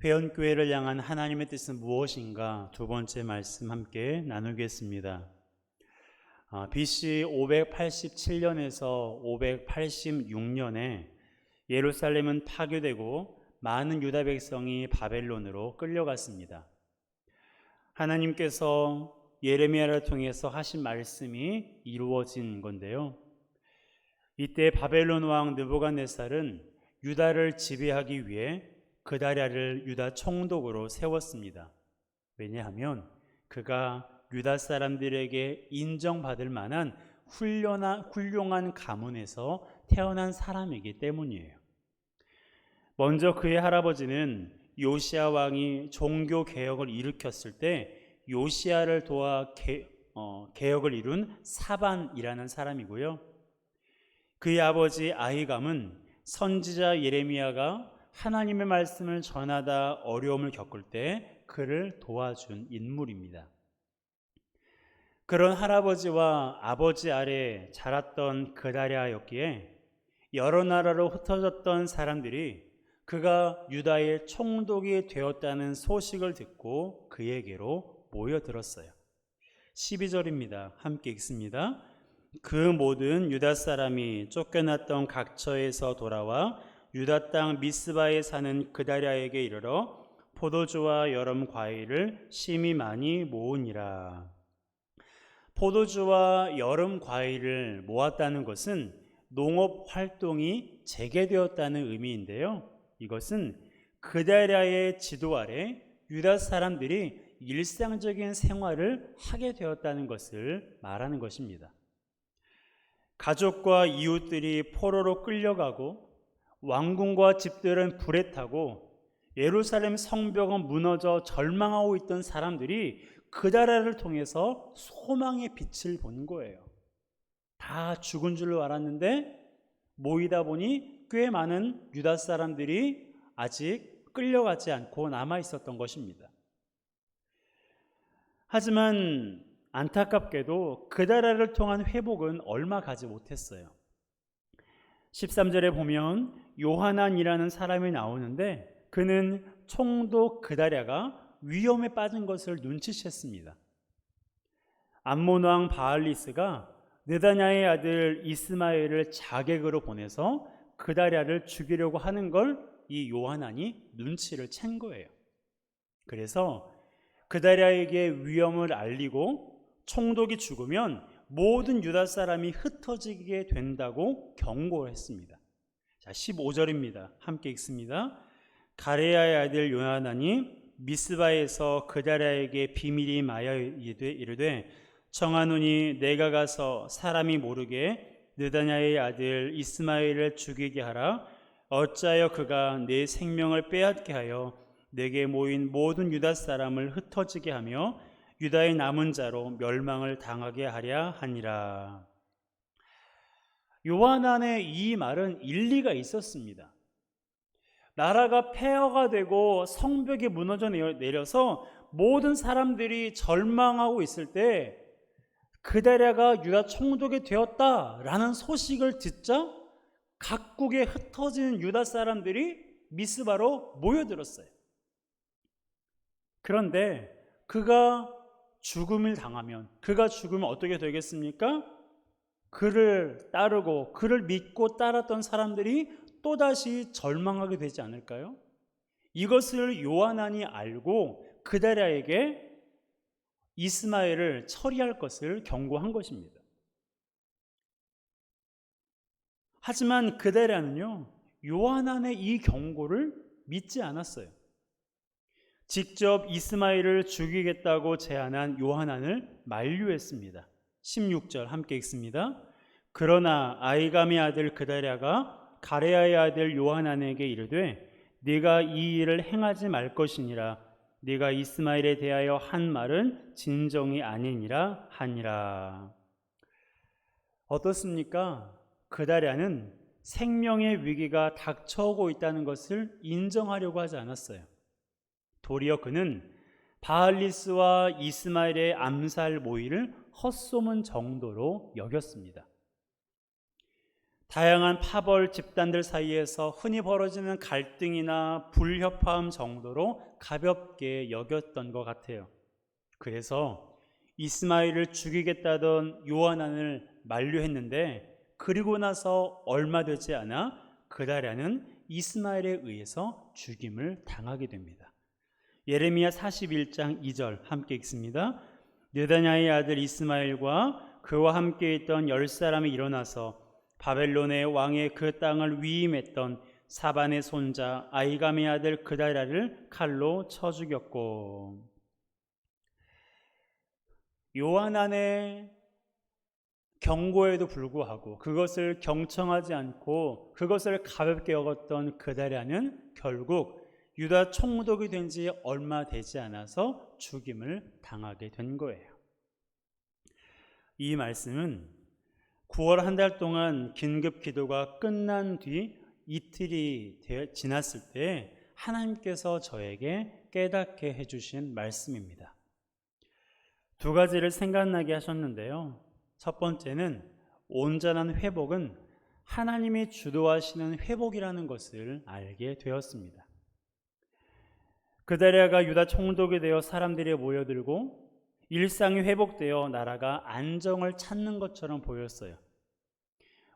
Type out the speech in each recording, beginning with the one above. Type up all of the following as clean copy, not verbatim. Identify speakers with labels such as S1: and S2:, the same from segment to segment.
S1: 회원교회를 향한 하나님의 뜻은 무엇인가? 두 번째 말씀 함께 나누겠습니다. BC 587년에서 586년에 예루살렘은 파괴되고 많은 유다 백성이 바벨론으로 끌려갔습니다. 하나님께서 예레미야를 통해서 하신 말씀이 이루어진 건데요. 이때 바벨론 왕 느부갓네살은 유다를 지배하기 위해 그다랴를 유다 총독으로 세웠습니다. 왜냐하면 그가 유다 사람들에게 인정받을 만한 훌륭한 가문에서 태어난 사람이기 때문이에요. 먼저 그의 할아버지는 요시야 왕이 종교 개혁을 일으켰을 때 요시야를 도와 개혁을 이룬 사반이라는 사람이고요. 그의 아버지 아히감은 선지자 예레미야가 하나님의 말씀을 전하다 어려움을 겪을 때 그를 도와준 인물입니다. 그런 할아버지와 아버지 아래 자랐던 그다랴였기에 여러 나라로 흩어졌던 사람들이 그가 유다의 총독이 되었다는 소식을 듣고 그에게로 모여들었어요. 12절입니다. 함께 읽습니다. 그 모든 유다 사람이 쫓겨났던 각처에서 돌아와 유다 땅 미스바에 사는 그다랴에게 이르러 포도주와 여름 과일을 심히 많이 모으니라. 포도주와 여름 과일을 모았다는 것은 농업 활동이 재개되었다는 의미인데요. 이것은 그다랴의 지도 아래 유다 사람들이 일상적인 생활을 하게 되었다는 것을 말하는 것입니다. 가족과 이웃들이 포로로 끌려가고 왕궁과 집들은 불에 타고 예루살렘 성벽은 무너져 절망하고 있던 사람들이 그다랴를 통해서 소망의 빛을 본 거예요. 다 죽은 줄로 알았는데 모이다 보니 꽤 많은 유다 사람들이 아직 끌려가지 않고 남아 있었던 것입니다. 하지만 안타깝게도 그다랴를 통한 회복은 얼마 가지 못했어요. 13절에 보면 요하난이라는 사람이 나오는데 그는 총독 그다랴가 위험에 빠진 것을 눈치챘습니다. 암몬 왕 바알리스가 느다냐의 아들 이스마엘을 자객으로 보내서 그다랴를 죽이려고 하는 걸 이 요하난이 눈치를 챈 거예요. 그래서 그다랴에게 위험을 알리고 총독이 죽으면 모든 유다 사람이 흩어지게 된다고 경고를 했습니다. 자, 15절입니다. 함께 읽습니다. 가레야의 아들 요하난이 미스바에서 그다랴에게 비밀이 마여 이르되 청하노니 내가 가서 사람이 모르게 느다냐의 아들 이스마엘을 죽이게 하라. 어찌하여 그가 내 생명을 빼앗게 하여 내게 모인 모든 유다 사람을 흩어지게 하며 유다의 남은 자로 멸망을 당하게 하랴 하니라. 요하난의 이 말은 일리가 있었습니다. 나라가 폐허가 되고 성벽이 무너져 내려서 모든 사람들이 절망하고 있을 때 그다랴가 유다 총독이 되었다라는 소식을 듣자 각국에 흩어진 유다 사람들이 미스바로 모여들었어요. 그런데 그가 죽음을 당하면, 그가 죽으면 어떻게 되겠습니까? 그를 따르고 그를 믿고 따랐던 사람들이 또다시 절망하게 되지 않을까요? 이것을 요하난이 알고 그다랴에게 이스마엘을 처리할 것을 경고한 것입니다. 하지만 그다랴는요, 요하난의 이 경고를 믿지 않았어요. 직접 이스마엘을 죽이겠다고 제안한 요하난을 만류했습니다. 16절 함께 읽습니다. 그러나 아히감의 아들 그다랴가 가레야의 아들 요하난에게 이르되 네가 이 일을 행하지 말 것이니라. 네가 이스마엘에 대하여 한 말은 진정이 아니니라 하니라. 어떻습니까? 그다랴는 생명의 위기가 닥쳐오고 있다는 것을 인정하려고 하지 않았어요. 도리어 그는 바알리스와 이스마엘의 암살 모의를 헛소문 정도로 여겼습니다. 다양한 파벌 집단들 사이에서 흔히 벌어지는 갈등이나 불협화음 정도로 가볍게 여겼던 것 같아요. 그래서 이스마엘을 죽이겠다던 요한안을 만류했는데, 그리고 나서 얼마 되지 않아 그다랴는 이스마엘에 의해서 죽임을 당하게 됩니다. 예레미야 41장 2절 함께 읽습니다. 느다냐의 아들 이스마엘과 그와 함께 있던 10사람이 일어나서 바벨론의 왕의 그 땅을 위임했던 사반의 손자 아이감의 아들 그다랴를 칼로 쳐 죽였고, 요한안의 경고에도 불구하고 그것을 경청하지 않고 그것을 가볍게 여겼던 그다랴는 결국 유다 총독이 된 지 얼마 되지 않아서 죽임을 당하게 된 거예요. 이 말씀은 9월 한 달 동안 긴급 기도가 끝난 뒤 이틀이 지났을 때 하나님께서 저에게 깨닫게 해주신 말씀입니다. 두 가지를 생각나게 하셨는데요. 첫 번째는 온전한 회복은 하나님이 주도하시는 회복이라는 것을 알게 되었습니다. 그다랴가 유다 총독이 되어 사람들이 모여들고 일상이 회복되어 나라가 안정을 찾는 것처럼 보였어요.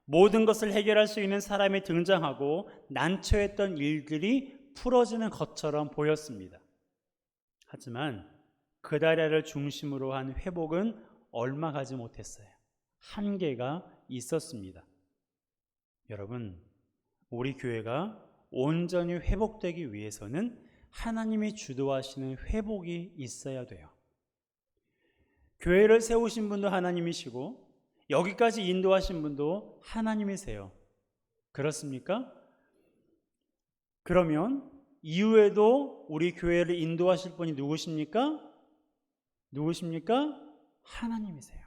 S1: 모든 것을 해결할 수 있는 사람이 등장하고 난처했던 일들이 풀어지는 것처럼 보였습니다. 하지만 그다랴를 중심으로 한 회복은 얼마 가지 못했어요. 한계가 있었습니다. 여러분, 우리 교회가 온전히 회복되기 위해서는 하나님이 주도하시는 회복이 있어야 돼요. 교회를 세우신 분도 하나님이시고 여기까지 인도하신 분도 하나님이세요. 그렇습니까? 그러면 이후에도 우리 교회를 인도하실 분이 누구십니까? 하나님이세요.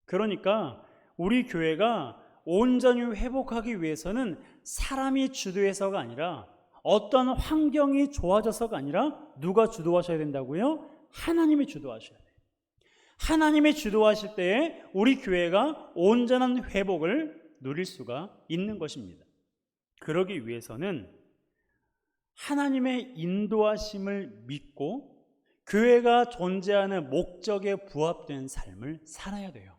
S1: 그러니까 우리 교회가 온전히 회복하기 위해서는 사람이 주도해서가 아니라, 어떤 환경이 좋아져서가 아니라 누가 주도하셔야 된다고요? 하나님이 주도하셔야 돼요. 하나님이 주도하실 때에 우리 교회가 온전한 회복을 누릴 수가 있는 것입니다. 그러기 위해서는 하나님의 인도하심을 믿고 교회가 존재하는 목적에 부합된 삶을 살아야 돼요.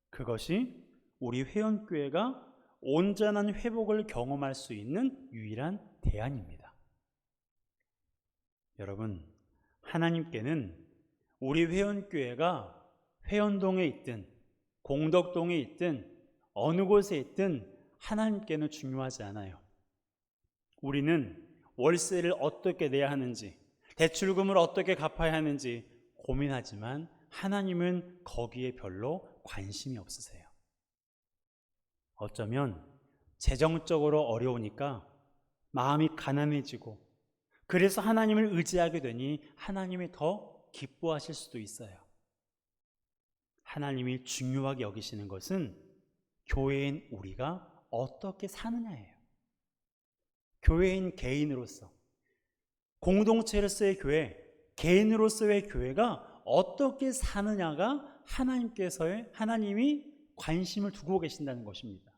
S1: 그것이 우리 회원교회가 온전한 회복을 경험할 수 있는 유일한 대안입니다. 여러분, 하나님께는 우리 회원교회가 회원동에 있든 공덕동에 있든 어느 곳에 있든 하나님께는 중요하지 않아요. 우리는 월세를 어떻게 내야 하는지, 대출금을 어떻게 갚아야 하는지 고민하지만 하나님은 거기에 별로 관심이 없으세요. 어쩌면 재정적으로 어려우니까 마음이 가난해지고, 그래서 하나님을 의지하게 되니 하나님이 더 기뻐하실 수도 있어요. 하나님이 중요하게 여기시는 것은 교회인 우리가 어떻게 사느냐예요. 교회인 개인으로서, 공동체로서의 교회, 개인으로서의 교회가 어떻게 사느냐가 하나님이 관심을 두고 계신다는 것입니다.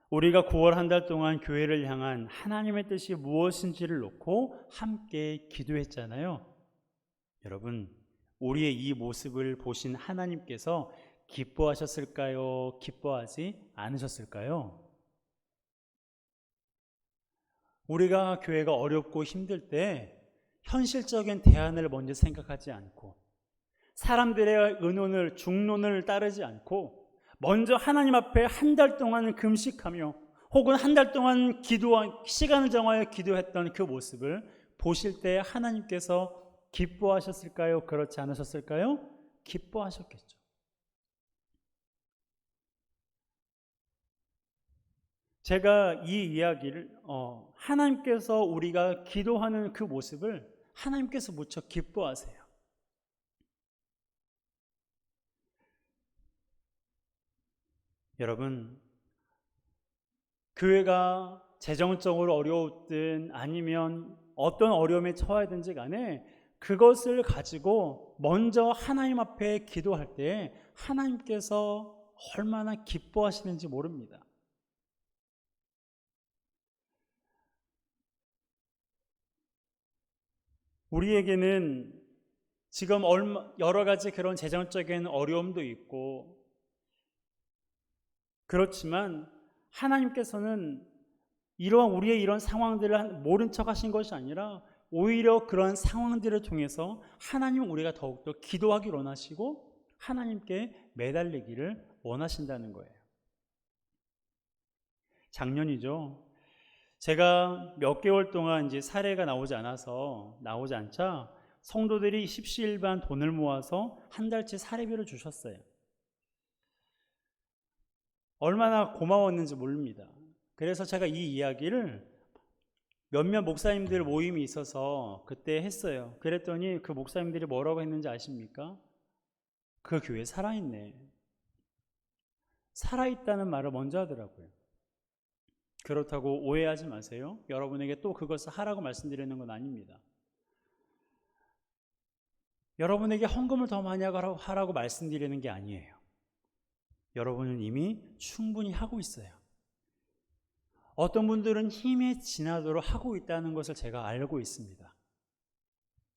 S1: 우리가 9월 한 달 동안 교회를 향한 하나님의 뜻이 무엇인지를 놓고 함께 기도했잖아요. 여러분, 우리의 이 모습을 보신 하나님께서 기뻐하셨을까요? 기뻐하지 않으셨을까요? 우리가 교회가 어렵고 힘들 때 현실적인 대안을 먼저 생각하지 않고, 사람들의 의논을, 중론을 따르지 않고 먼저 하나님 앞에 한 달 동안 금식하며 혹은 한 달 동안 시간을 정하여 기도했던 그 모습을 보실 때 하나님께서 기뻐하셨을까요? 그렇지 않으셨을까요? 기뻐하셨겠죠. 제가 이 이야기를 하나님께서 우리가 기도하는 그 모습을 하나님께서 무척 기뻐하세요. 여러분, 교회가 재정적으로 어려웠든 아니면 어떤 어려움에 처하든지 간에 그것을 가지고 먼저 하나님 앞에 기도할 때 하나님께서 얼마나 기뻐하시는지 모릅니다. 우리에게는 지금 여러 가지 그런 재정적인 어려움도 있고 그렇지만 하나님께서는 우리의 이런 상황들을 모른 척 하신 것이 아니라 오히려 그런 상황들을 통해서 하나님은 우리가 더욱더 기도하기를 원하시고 하나님께 매달리기를 원하신다는 거예요. 작년이죠. 제가 몇 개월 동안 이제 사례가 나오지 않자 성도들이 십시일반 돈을 모아서 한 달치 사례비를 주셨어요. 얼마나 고마웠는지 모릅니다. 그래서 제가 이 이야기를 몇몇 목사님들 모임이 있어서 그때 했어요. 그랬더니 그 목사님들이 뭐라고 했는지 아십니까? 그 교회 살아있네. 살아있다는 말을 먼저 하더라고요. 그렇다고 오해하지 마세요. 여러분에게 또 그것을 하라고 말씀드리는 건 아닙니다. 여러분에게 헌금을 더 많이 하라고 말씀드리는 게 아니에요. 여러분은 이미 충분히 하고 있어요. 어떤 분들은 힘에 지나도록 하고 있다는 것을 제가 알고 있습니다.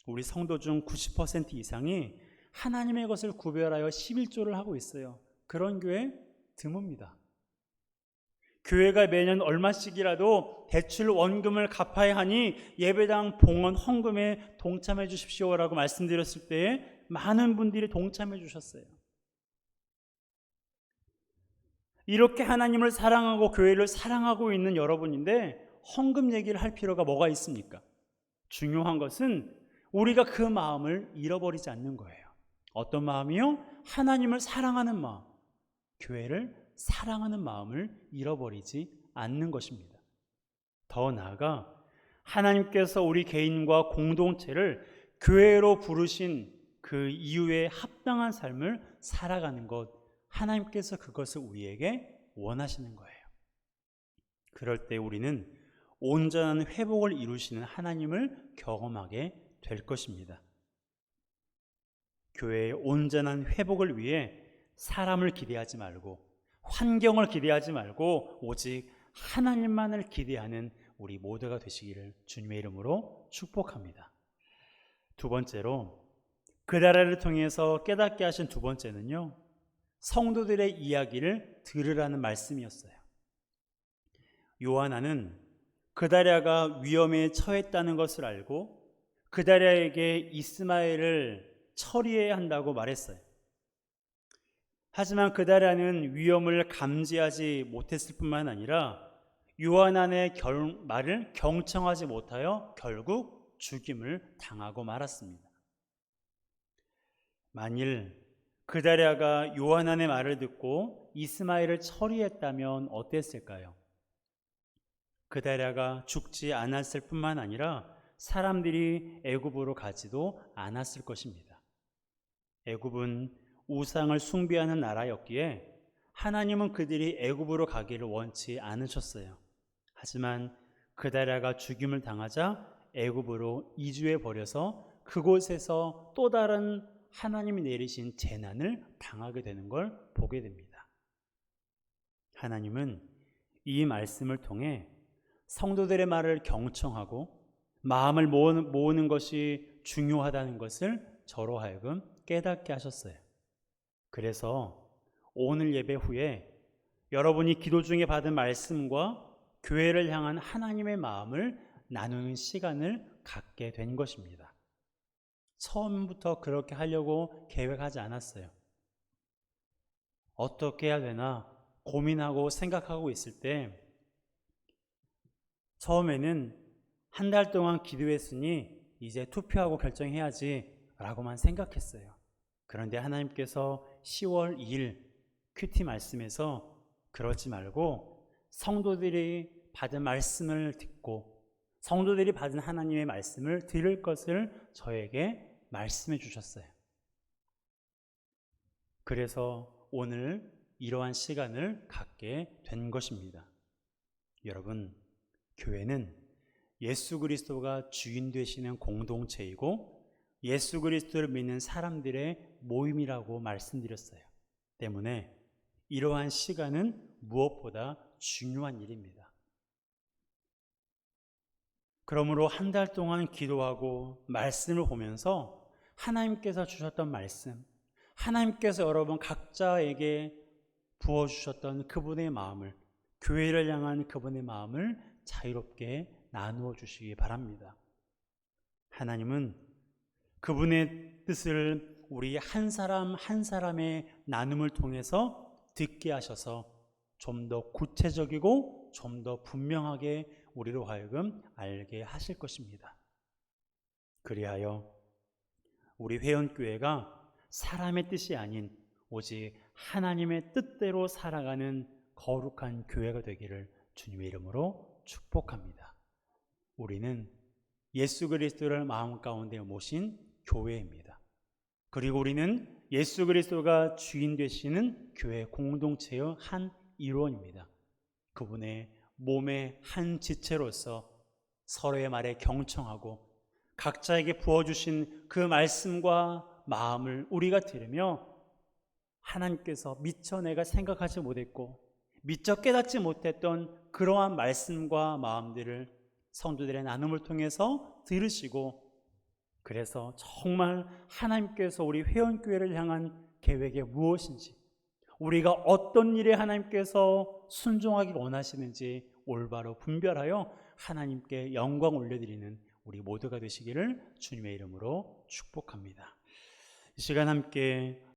S1: 우리 성도 중 90% 이상이 하나님의 것을 구별하여 11조를 하고 있어요. 그런 교회 드뭅니다. 교회가 매년 얼마씩이라도 대출 원금을 갚아야 하니 예배당 봉헌 헌금에 동참해 주십시오라고 말씀드렸을 때에 많은 분들이 동참해 주셨어요. 이렇게 하나님을 사랑하고 교회를 사랑하고 있는 여러분인데 헌금 얘기를 할 필요가 뭐가 있습니까? 중요한 것은 우리가 그 마음을 잃어버리지 않는 거예요. 어떤 마음이요? 하나님을 사랑하는 마음, 교회를 사랑하는 마음을 잃어버리지 않는 것입니다. 더 나아가 하나님께서 우리 개인과 공동체를 교회로 부르신 그 이유에 합당한 삶을 살아가는 것, 하나님께서 그것을 우리에게 원하시는 거예요. 그럴 때 우리는 온전한 회복을 이루시는 하나님을 경험하게 될 것입니다. 교회의 온전한 회복을 위해 사람을 기대하지 말고 환경을 기대하지 말고 오직 하나님만을 기대하는 우리 모두가 되시기를 주님의 이름으로 축복합니다. 두 번째로 그다라를 통해서 깨닫게 하신 두 번째는요, 성도들의 이야기를 들으라는 말씀이었어요. 요하나는 그다랴가 위험에 처했다는 것을 알고 그다랴에게 이스마엘을 처리해야 한다고 말했어요. 하지만 그다랴는 위험을 감지하지 못했을 뿐만 아니라 요하난의 말을 경청하지 못하여 결국 죽임을 당하고 말았습니다. 만일 그다랴가 요하난의 말을 듣고 이스마엘을 처리했다면 어땠을까요? 그다랴가 죽지 않았을 뿐만 아니라 사람들이 애굽으로 가지도 않았을 것입니다. 애굽은 우상을 숭배하는 나라였기에 하나님은 그들이 애굽으로 가기를 원치 않으셨어요. 하지만 그다랴가 죽임을 당하자 애굽으로 이주해 버려서 그곳에서 또 다른 하나님이 내리신 재난을 당하게 되는 걸 보게 됩니다. 하나님은 이 말씀을 통해 성도들의 말을 경청하고 마음을 모으는 것이 중요하다는 것을 저로 하여금 깨닫게 하셨어요. 그래서 오늘 예배 후에 여러분이 기도 중에 받은 말씀과 교회를 향한 하나님의 마음을 나누는 시간을 갖게 된 것입니다. 처음부터 그렇게 하려고 계획하지 않았어요. 어떻게 해야 되나 고민하고 생각하고 있을 때 처음에는 한 달 동안 기도했으니 이제 투표하고 결정해야지 라고만 생각했어요. 그런데 하나님께서 10월 2일 큐티 말씀에서 그러지 말고 성도들이 받은 말씀을 듣고 성도들이 받은 하나님의 말씀을 들을 것을 저에게 말씀해 주셨어요. 그래서 오늘 이러한 시간을 갖게 된 것입니다. 여러분, 교회는 예수 그리스도가 주인 되시는 공동체이고 예수 그리스도를 믿는 사람들의 모임이라고 말씀드렸어요. 때문에 이러한 시간은 무엇보다 중요한 일입니다. 그러므로 한 달 동안 기도하고 말씀을 보면서 하나님께서 주셨던 말씀, 하나님께서 여러분 각자에게 부어주셨던 그분의 마음을, 교회를 향한 그분의 마음을 자유롭게 나누어 주시기 바랍니다. 하나님은 그분의 뜻을 우리 한 사람 한 사람의 나눔을 통해서 듣게 하셔서 좀 더 구체적이고 좀 더 분명하게 우리로 하여금 알게 하실 것입니다. 그리하여 우리 회원교회가 사람의 뜻이 아닌 오직 하나님의 뜻대로 살아가는 거룩한 교회가 되기를 주님의 이름으로 축복합니다. 우리는 예수 그리스도를 마음 가운데 모신 교회입니다. 그리고 우리는 예수 그리스도가 주인 되시는 교회 공동체의 한 일원입니다. 그분의 몸의 한 지체로서 서로의 말에 경청하고 각자에게 부어주신 그 말씀과 마음을 우리가 들으며 하나님께서 미처 내가 생각하지 못했고 미처 깨닫지 못했던 그러한 말씀과 마음들을 성도들의 나눔을 통해서 들으시고, 그래서 정말 하나님께서 우리 회원교회를 향한 계획이 무엇인지, 우리가 어떤 일에 하나님께서 순종하기를 원하시는지 올바로 분별하여 하나님께 영광 올려드리는 우리 모두가 되시기를 주님의 이름으로 축복합니다. 이 시간 함께